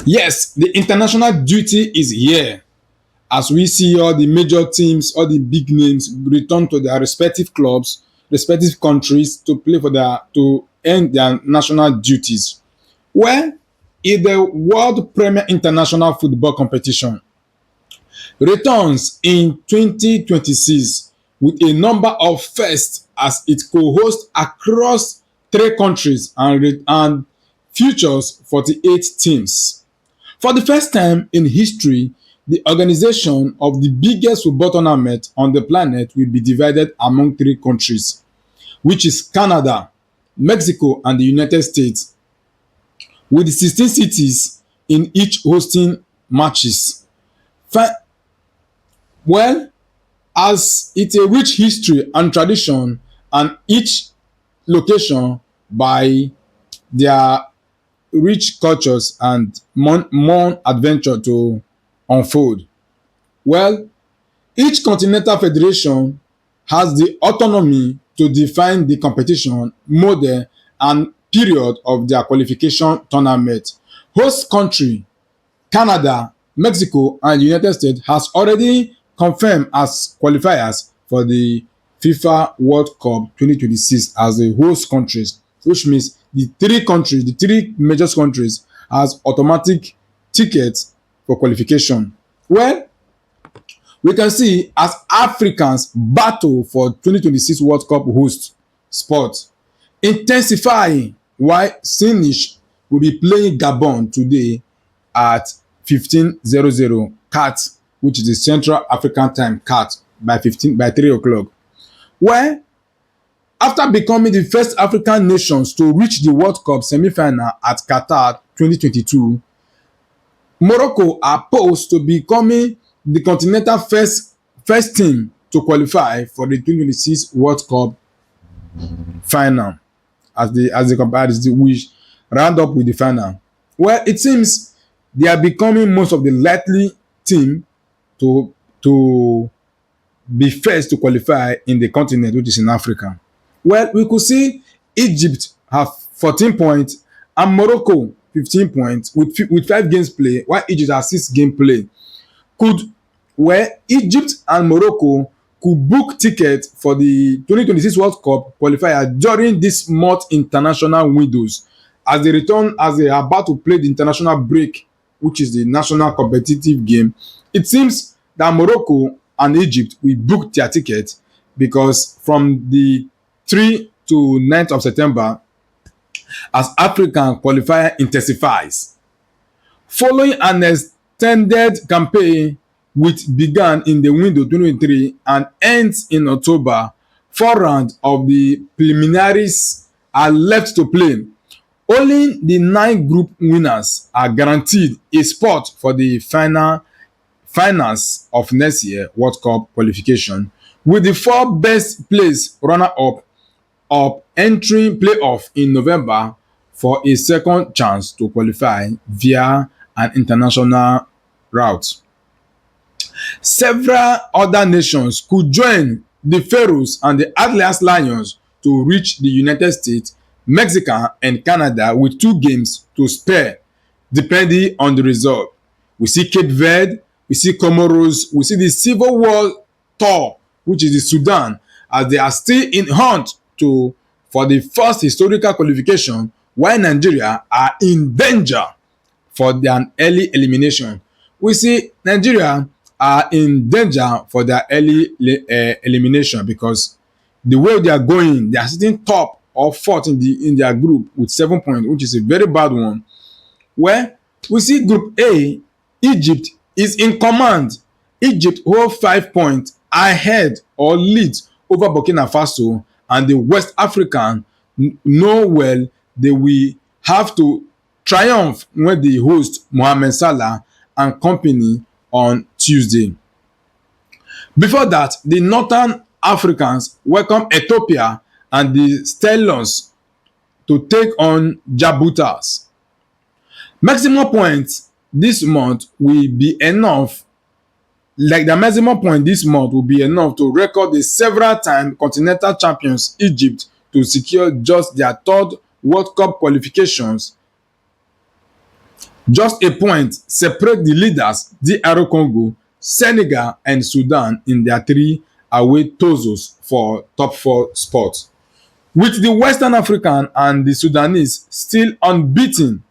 Yes, the international duty is here as we see all the major teams, all the big names return to their respective clubs, respective countries to play for their to end their national duties. Well, in the World Premier International Football Competition returns in 2026 with a number of firsts as it co-hosts across three countries and features 48 teams. For the first time in history, the organization of the biggest football tournament on the planet will be divided among three countries, which is Canada, Mexico, and the United States, with 16 cities in each hosting matches. Well, as it's a rich history and tradition, and each location by their rich cultures and more adventure to unfold. Well, each continental federation has the autonomy to define the competition, model, and period of their qualification tournament. Host country Canada, Mexico, and United States has already confirmed as qualifiers for the FIFA World Cup 2026 as the host countries, which means the three major countries has automatic tickets for qualification. Well, we can see as Africans battle for 2026 World Cup host spot intensifying while Sinish will be playing Gabon today at 15:00 CAT, which is the Central African Time CAT by 3 o'clock. Where after becoming the first African nations to reach the World Cup semi-final at Qatar 2022, Morocco are poised to becoming the continental first team to qualify for the 2026 World Cup final as the we round up with the final. Well, it seems they are becoming most of the likely team to be first to qualify in the continent, which is in Africa. Well, we could see Egypt have 14 points and Morocco 15 points with 5 games play, while Egypt has 6 game play. Could where Egypt and Morocco could book tickets for the 2026 World Cup qualifier during this month international windows as they are about to play the international break, which is the national competitive game. It seems that Morocco and Egypt will book their tickets because from the 3 to 9th of September, as African qualifier intensifies. Following an extended campaign which began in the window 2023 and ends in October, 4 rounds of the preliminaries are left to play. Only the 9 group winners are guaranteed a spot for the finals of next year World Cup qualification, with the 4 best placed runner up entering playoff in November for a second chance to qualify via an international route. Several other nations could join the Pharaohs and the Atlas Lions to reach the United States, Mexico, and Canada with 2 games to spare, depending on the result. We see Cape Verde, we see Comoros, we see the Civil War tour, which is the Sudan, as they are still in hunt to for the first historical qualification, while Nigeria are in danger for their early elimination. We see Nigeria are in danger for their early elimination because the way they are going, they are sitting top or fourth in their group with 7 points, which is a very bad one. Where we see Group A, Egypt is in command. Egypt hold 5 points ahead or lead over Burkina Faso, and the West African know well they will have to triumph when they host Mohamed Salah and company on Tuesday. Before that, the Northern Africans welcome Ethiopia and the Stallions to take on Jabutas. Maximum points this month will be enough like the maximum point this month will be enough to record the several-time continental champions Egypt to secure just their third World Cup qualifications. Just a point separate the leaders DR Congo, Senegal and Sudan in their three away tozos for top four spots. With the Western African and the Sudanese still unbeaten,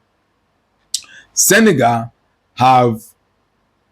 Senegal have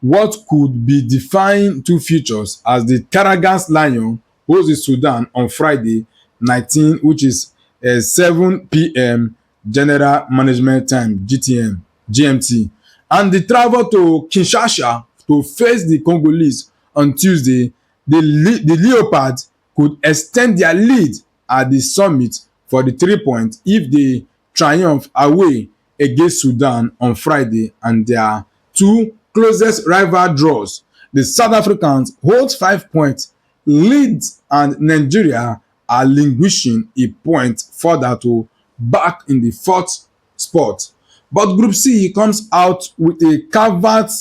what could be defined two futures as the Taragans Lion hosts the Sudan on Friday 19, which is 7 p.m. General Management Time GMT, and the travel to Kinshasa to face the Congolese on Tuesday. The Leopards could extend their lead at the summit for the 3 points if they triumph away against Sudan on Friday and their two closest rival draws. The South Africans hold 5 points lead and Nigeria are languishing a point further to back in the fourth spot. But Group C comes out with a caveat.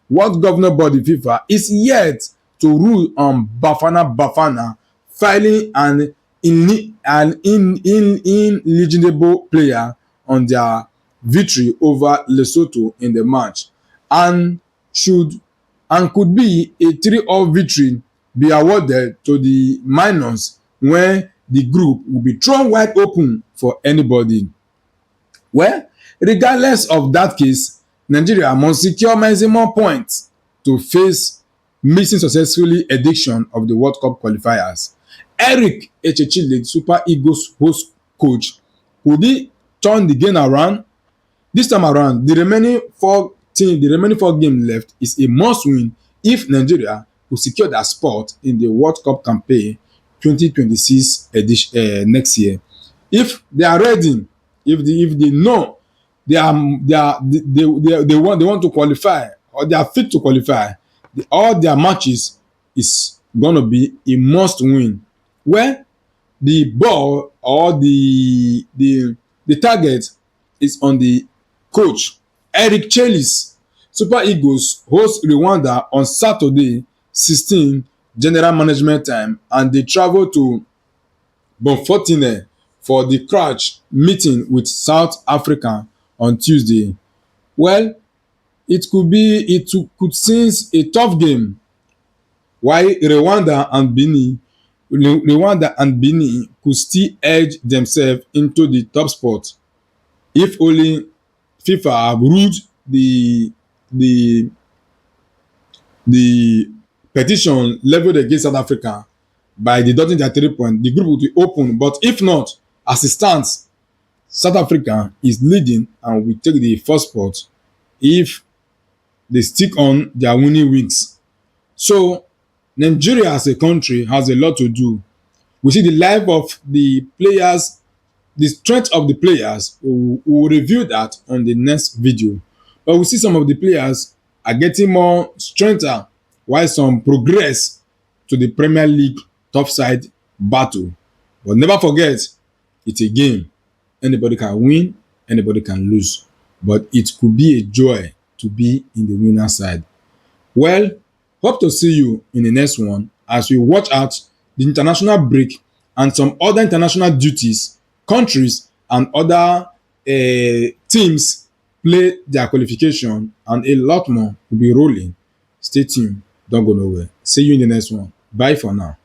What governor body FIFA is yet to rule on Bafana filing an ineligible player on their victory over Lesotho in the match, and should and could be a 3-all victory be awarded to the minors when the group will be thrown wide open for anybody. Well, regardless of that case, Nigeria must secure maximum points to face missing successfully edition of the World Cup qualifiers. Eric Echechile, Super Eagles host coach, could he turn the game around? This time around, the remaining four games left is a must win if Nigeria to secure their spot in the World Cup campaign 2026 edition next year. If they are ready, if they know they want to qualify or they are fit to qualify, all their matches is gonna be a must win. Where the ball or the target is on the coach. Eric Chelis, Super Eagles host Rwanda on Saturday 16 General Management Time, and they travel to Bloemfontein for the crash meeting with South Africa on Tuesday. Well, it could seem a tough game, while Rwanda and Benin could still edge themselves into the top spot if only FIFA have ruled the the petition levelled against South Africa by deducting their 3 points. The group will be open, but if not, as it stands, South Africa is leading and will take the first spot if they stick on their winning wings. So Nigeria as a country has a lot to do. We see the life of the players, the strength of the players. We will review that on the next video. But we see some of the players are getting more strengther, while some progress to the Premier League top side battle. But never forget, it's a game. Anybody can win, anybody can lose. But it could be a joy to be in the winner side. Well, hope to see you in the next one as we watch out the international break and some other international duties, countries and other teams play their qualification, and a lot more will be rolling. Stay tuned, don't go nowhere. See you in the next one. Bye for now.